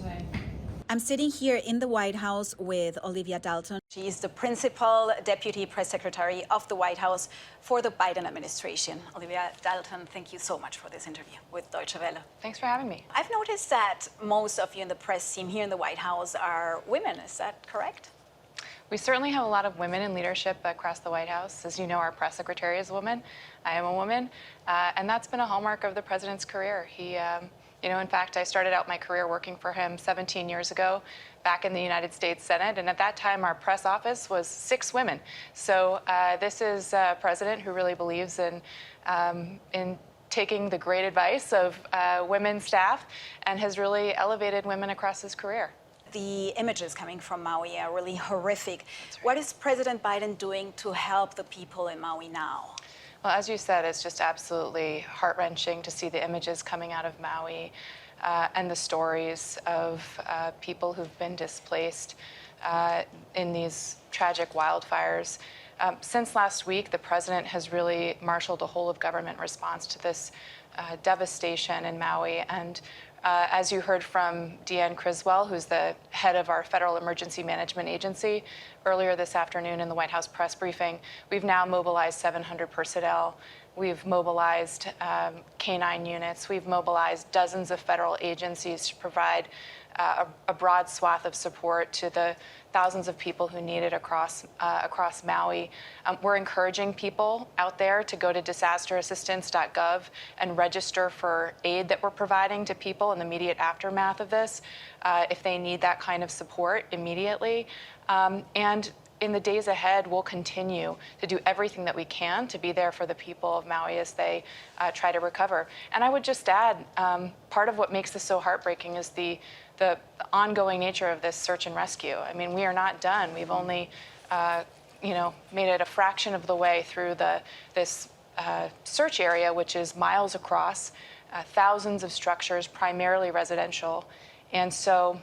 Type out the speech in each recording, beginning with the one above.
today. I'm sitting here in the White House with Olivia Dalton. She is the principal deputy press secretary of the White House for the Biden administration. Olivia Dalton, thank you so much for this interview with Deutsche Welle. Thanks for having me. I've noticed that most of you in the press team here in the White House are women. Is that correct? We certainly have a lot of women in leadership across the White House. As you know, our press secretary is a woman. I am a woman. And that's been a hallmark of the president's career. In fact, I started out my career working for him 17 years ago back in the United States Senate. And at that time, our press office was 6 women. So this is a president who really believes in taking the great advice of women staff and has really elevated women across his career. The images coming from Maui are really horrific. That's right. What is President Biden doing to help the people in Maui now? Well, as you said, it's just absolutely heart-wrenching to see the images coming out of Maui and the stories of people who've been displaced in these tragic wildfires. Since last week, the president has really marshaled a whole-of-government response to this devastation in Maui. And as you heard from Deanne Criswell, who's the head of our Federal Emergency Management Agency, earlier this afternoon in the White House press briefing, we've now mobilized 700 personnel. We've mobilized K-9 units. We've mobilized dozens of federal agencies to provide a broad swath of support to the thousands of people who need it across Maui. We're encouraging people out there to go to disasterassistance.gov and register for aid that we're providing to people in the immediate aftermath of this, if they need that kind of support immediately. And in the days ahead, we'll continue to do everything that we can to be there for the people of Maui as they try to recover. And I would just add, part of what makes this so heartbreaking is the ongoing nature of this search and rescue. I mean, we are not done. We've only, made it a fraction of the way through this search area, which is miles across, thousands of structures, primarily residential. And so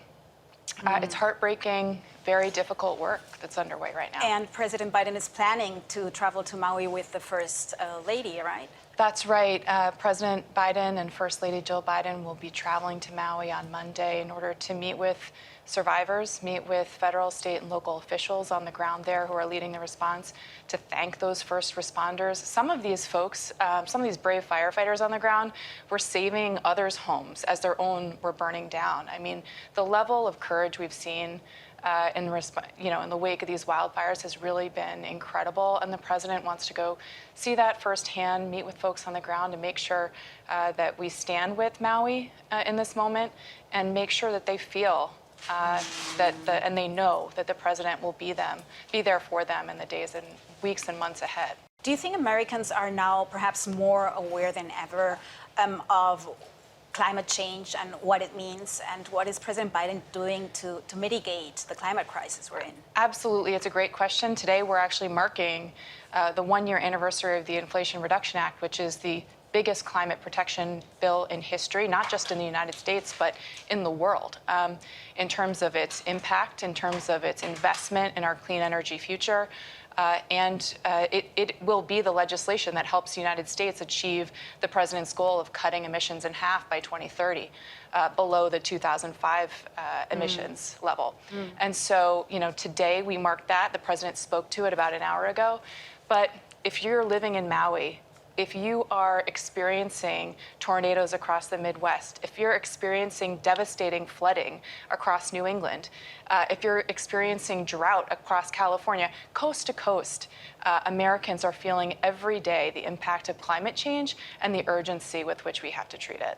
it's heartbreaking, very difficult work that's underway right now. And President Biden is planning to travel to Maui with the First Lady, right? That's right. President Biden and First Lady Jill Biden will be traveling to Maui on Monday in order to meet with survivors, meet with federal, state, and local officials on the ground there who are leading the response, to thank those first responders. Some of these folks, some of these brave firefighters on the ground were saving others' homes as their own were burning down. I mean, the level of courage we've seen in the wake of these wildfires has really been incredible, and the president wants to go see that firsthand, meet with folks on the ground, and make sure that we stand with Maui in this moment, and make sure that they feel and they know that the president will be there for them in the days and weeks and months ahead. Do you think Americans are now perhaps more aware than ever of climate change and what it means, and what is President Biden doing to mitigate the climate crisis we're in? Absolutely. It's a great question. Today, we're actually marking the 1-year anniversary of the Inflation Reduction Act, which is the biggest climate protection bill in history, not just in the United States, but in the world, in terms of its impact, in terms of its investment in our clean energy future. It will be the legislation that helps the United States achieve the president's goal of cutting emissions in half by 2030, below the 2005 emissions level. And so, today we marked that. The president spoke to it about an hour ago. But if you're living in Maui, if you are experiencing tornadoes across the Midwest, if you're experiencing devastating flooding across New England, if you're experiencing drought across California, coast to coast, Americans are feeling every day the impact of climate change and the urgency with which we have to treat it.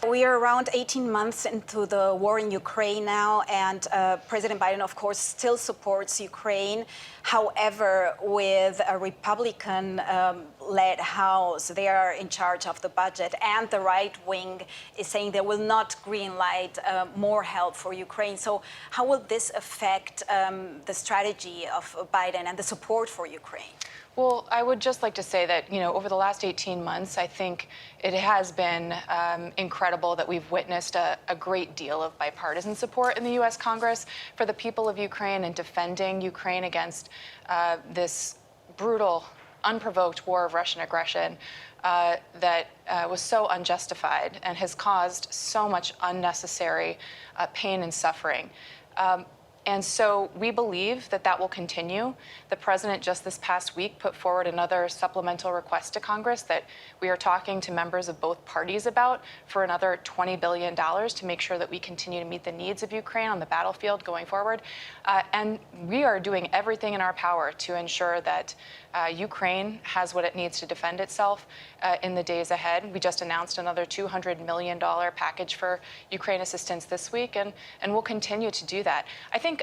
We are around 18 months into the war in Ukraine now, and President Biden, of course, still supports Ukraine. However, with a Republican-led House, they are in charge of the budget, and the right wing is saying they will not greenlight more help for Ukraine. So how will this affect the strategy of Biden and the support for Ukraine? Well, I would just like to say that, over the last 18 months, I think it has been incredible that we've witnessed a great deal of bipartisan support in the U.S. Congress for the people of Ukraine and defending Ukraine against this brutal, unprovoked war of Russian aggression that was so unjustified and has caused so much unnecessary pain and suffering. And so we believe that that will continue. The president just this past week put forward another supplemental request to Congress that we are talking to members of both parties about for another $20 billion to make sure that we continue to meet the needs of Ukraine on the battlefield going forward. And we are doing everything in our power to ensure that Ukraine has what it needs to defend itself in the days ahead. We just announced another $200 million package for Ukraine assistance this week, and we'll continue to do that. I think,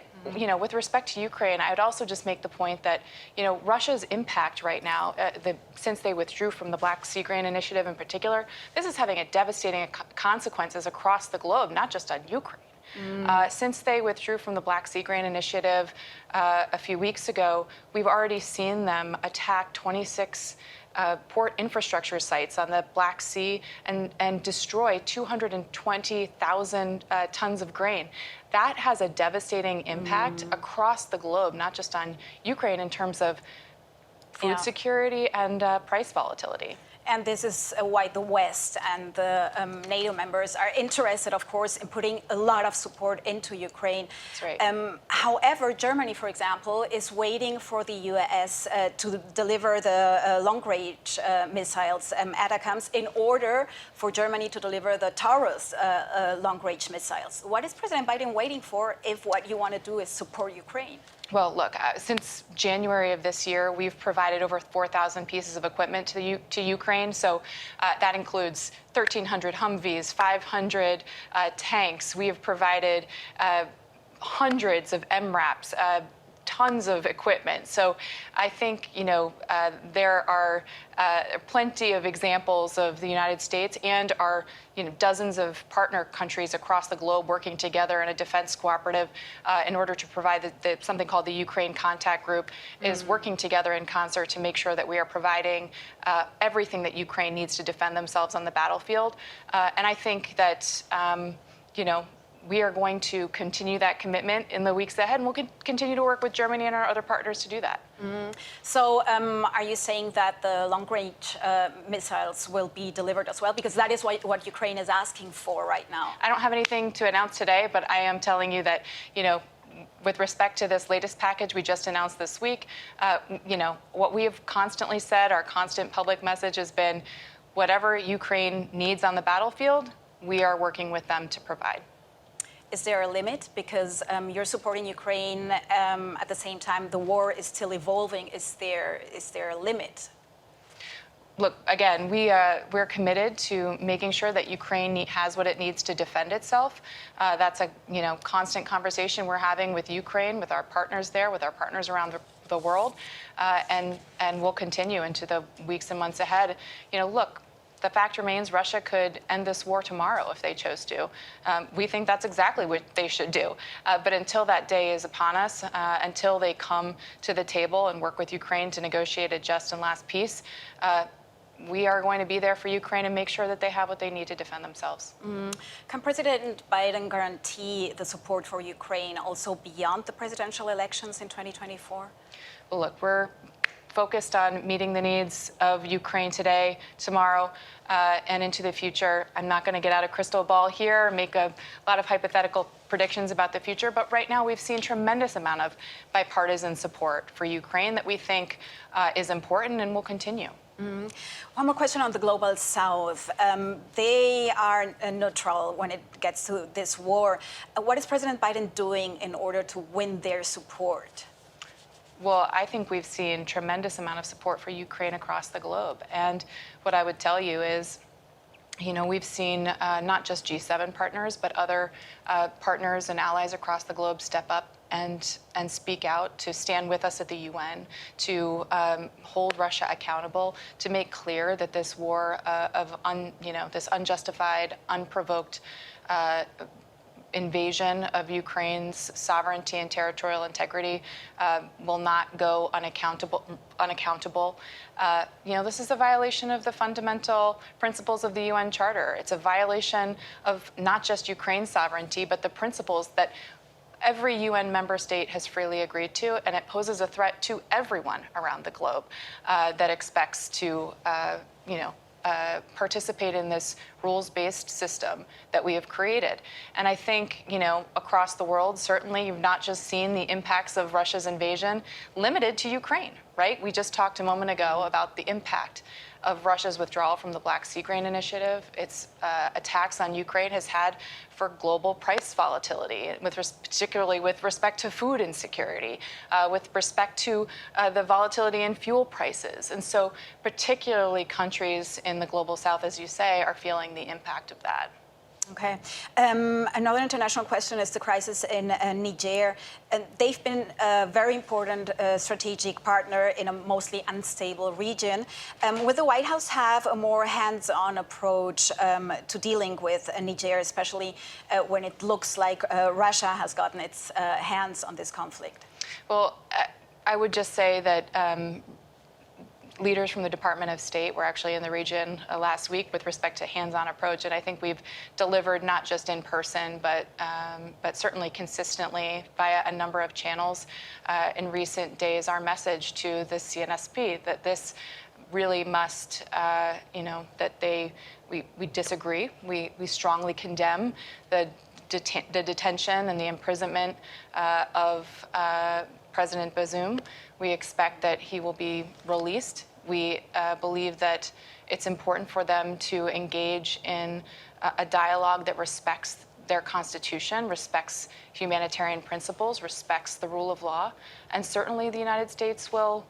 with respect to Ukraine, I would also just make the point that, Russia's impact right now, since they withdrew from the Black Sea Grain Initiative in particular, this is having a devastating consequences across the globe, not just on Ukraine. Since they withdrew from the Black Sea Grain Initiative a few weeks ago, we've already seen them attack 26 port infrastructure sites on the Black Sea and destroy 220,000 tons of grain. That has a devastating impact across the globe, not just on Ukraine in terms of food security and price volatility. And this is why the West and the NATO members are interested, of course, in putting a lot of support into Ukraine. That's right. However, Germany, for example, is waiting for the US to deliver the long-range missiles, ATACMS, in order for Germany to deliver the Taurus long-range missiles. What is President Biden waiting for if what you want to do is support Ukraine? Well, look, since January of this year, we've provided over 4,000 pieces of equipment to Ukraine. So that includes 1,300 Humvees, 500 tanks. We have provided hundreds of MRAPs, tons of equipment. So I think, there are plenty of examples of the United States and our, dozens of partner countries across the globe working together in a defense cooperative in order to provide something called the Ukraine Contact Group is working together in concert to make sure that we are providing everything that Ukraine needs to defend themselves on the battlefield. And I think that, we are going to continue that commitment in the weeks ahead, and we'll continue to work with Germany and our other partners to do that. So are you saying that the long-range missiles will be delivered as well? Because that is what Ukraine is asking for right now. I don't have anything to announce today, but I am telling you that, with respect to this latest package we just announced this week, what we have constantly said, our constant public message has been, whatever Ukraine needs on the battlefield, we are working with them to provide. Is there a limit? Because you're supporting Ukraine at the same time the war is still evolving. Is there a limit? Look, again, we're committed to making sure that Ukraine has what it needs to defend itself. That's a constant conversation we're having with Ukraine, with our partners there, with our partners around the world, and we'll continue into the weeks and months ahead. Look. The fact remains Russia could end this war tomorrow if they chose to. We think that's exactly what they should do. But until that day is upon us, until they come to the table and work with Ukraine to negotiate a just and last peace, we are going to be there for Ukraine and make sure that they have what they need to defend themselves. Can President Biden guarantee the support for Ukraine also beyond the presidential elections in 2024? Well, look, we're focused on meeting the needs of Ukraine today, tomorrow, and into the future. I'm not going to get out a crystal ball here, make a lot of hypothetical predictions about the future, but right now we've seen tremendous amount of bipartisan support for Ukraine that we think is important and will continue. One more question on the Global South. They are neutral when it gets to this war. What is President Biden doing in order to win their support? Well, I think we've seen tremendous amount of support for Ukraine across the globe. And what I would tell you is, we've seen not just G7 partners, but other partners and allies across the globe step up and speak out, to stand with us at the UN, to hold Russia accountable, to make clear that this war this unjustified, unprovoked invasion of Ukraine's sovereignty and territorial integrity will not go unaccountable. This is a violation of the fundamental principles of the UN Charter. It's a violation of not just Ukraine's sovereignty, but the principles that every UN member state has freely agreed to, and it poses a threat to everyone around the globe that expects to, participate in this rules-based system that we have created. And I think, across the world, certainly you've not just seen the impacts of Russia's invasion limited to Ukraine, right? We just talked a moment ago about the impact of Russia's withdrawal from the Black Sea Grain Initiative. Its attacks on Ukraine has had for global price volatility, particularly with respect to food insecurity, with respect to the volatility in fuel prices. And so particularly countries in the global south, as you say, are feeling the impact of that. Okay. Another international question is the crisis in Niger. They've been a very important strategic partner in a mostly unstable region. Will the White House have a more hands-on approach to dealing with Niger, especially when it looks like Russia has gotten its hands on this conflict? Well, I would just say that leaders from the Department of State were actually in the region last week with respect to hands-on approach, and I think we've delivered not just in person, but certainly consistently via a number of channels in recent days. Our message to the CNSP that this really must, we disagree. We strongly condemn the detention and the imprisonment of President Bazoum. We expect that he will be released. We believe that it's important for them to engage in a dialogue that respects their constitution, respects humanitarian principles, respects the rule of law, and certainly the United States will,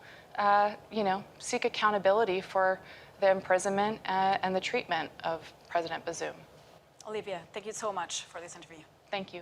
seek accountability for the imprisonment and the treatment of President Bazoum. Olivia, thank you so much for this interview. Thank you.